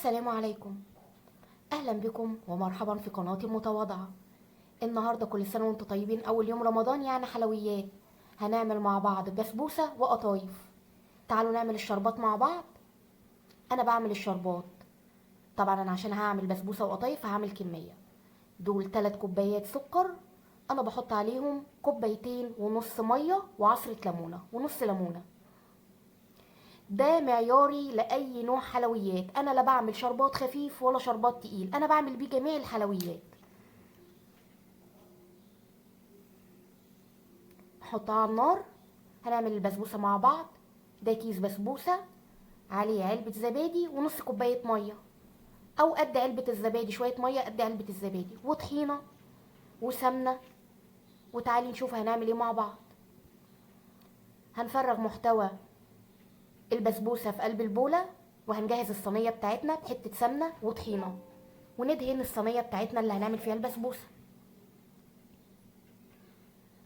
السلام عليكم. اهلا بكم ومرحبا في قناتي المتواضعه. النهارده كل سنه وانتم طيبين، اول يوم رمضان يعني حلويات. هنعمل مع بعض بسبوسه وقطايف. تعالوا نعمل الشربات مع بعض. انا بعمل الشربات. طبعا انا عشان هعمل بسبوسه وقطايف هعمل كميه. دول 3 كوبايات سكر. انا بحط عليهم كوبايتين ونص ميه وعصره ليمونه ونص ليمونه. ده معياري لاي نوع حلويات. انا لا بعمل شربات خفيف ولا شربات تقيل، انا بعمل بيه جميع الحلويات. نحطها على النار. هنعمل البسبوسه مع بعض. ده كيس بسبوسه، عليه علبه زبادي ونص كوبايه ميه، او قد علبه الزبادي، شويه ميه قد علبه الزبادي، وطحينه وسمنه. وتعالي نشوف هنعمل ايه مع بعض. هنفرغ محتوى البسبوسه في قلب البوله، وهنجهز الصينيه بتاعتنا بحته سمنه وطحينه، وندهن الصينيه بتاعتنا اللي هنعمل فيها البسبوسه.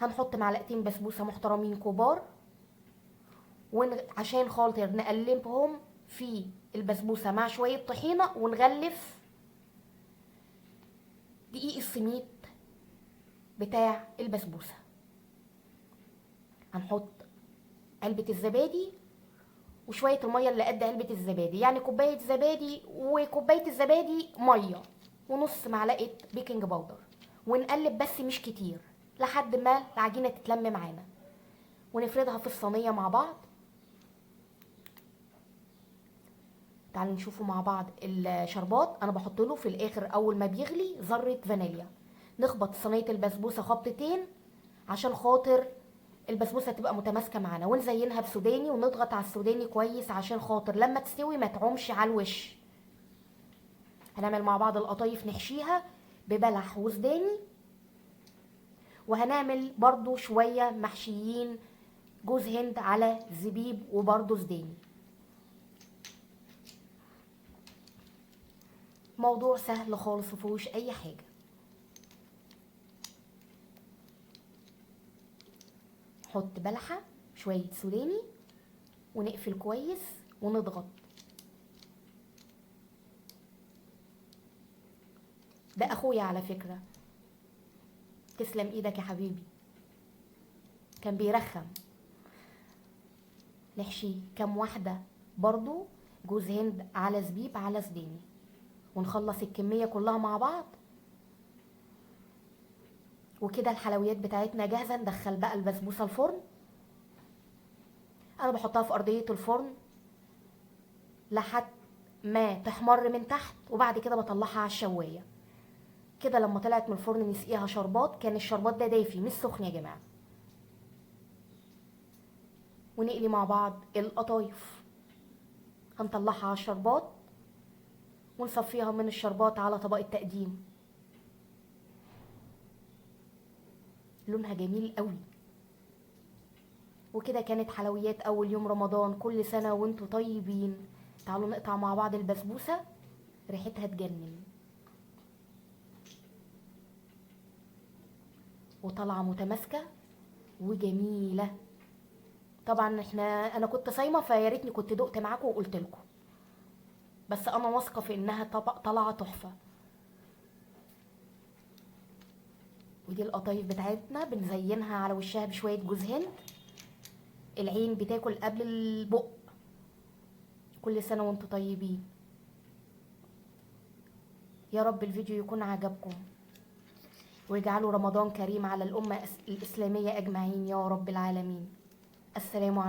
هنحط معلقتين بسبوسه محترمين كبار، عشان خاطر نقلبهم في البسبوسه مع شويه طحينه، ونغلف دقيق السميد بتاع البسبوسه. هنحط علبه الزبادي وشويه الميه اللي قد علبه الزبادي، يعني كوبايه زبادي وكوبايه الزبادي ميه ونص معلقه بيكنج باودر، ونقلب بس مش كتير لحد ما العجينه تتلم معانا، ونفردها في الصينيه مع بعض. تعالوا نشوفوا مع بعض الشربات. انا بحط له في الاخر اول ما بيغلي ذره فانيليا. نخبط صينيه البسبوسه خبطتين عشان خاطر البسبوسه تبقى متماسكه معانا، ونزينها بسوداني، ونضغط على السوداني كويس عشان خاطر لما تستوي ما تعومش على الوش. هنعمل مع بعض القطايف نحشيها ببلح وسوداني، وهنعمل برضو شويه محشيين جوز هند على زبيب وبرضو سوداني. موضوع سهل خالص مفيهوش اي حاجه. نحط بلحه شويه سوداني ونقفل كويس ونضغط. ده اخويا على فكره، تسلم ايدك يا حبيبي، كان بيرخم. نحشي كام واحده برضو جوز هند على زبيب على سوداني، ونخلص الكميه كلها مع بعض. وكده الحلويات بتاعتنا جاهزه. ندخل بقى البسبوسه الفرن. انا بحطها في ارضيه الفرن لحد ما تحمر من تحت، وبعد كده بطلعها على الشوايه. كده لما طلعت من الفرن نسقيها شربات. كان الشربات ده دافي مش سخن يا جماعه. ونقلي مع بعض القطايف. هنطلعها على الشربات ونصفيها من الشربات على طبق التقديم. لونها جميل قوي. وكده كانت حلويات اول يوم رمضان. كل سنه وانتم طيبين. تعالوا نقطع مع بعض البسبوسه، ريحتها تجنن وطالعه متماسكه وجميله. طبعا انا كنت صايمه، فيا ريتني كنت دقت معاكم وقلت لكم، بس انا واثقه في انها طالعه تحفه. ودي القطايف بتاعتنا بنزينها على وشها بشويه جوز هند. العين بتاكل قبل البق. كل سنه وانتم طيبين. يا رب الفيديو يكون عجبكم، ويجعلوا رمضان كريم على الامه الاسلاميه اجمعين يا رب العالمين. السلام عليكم.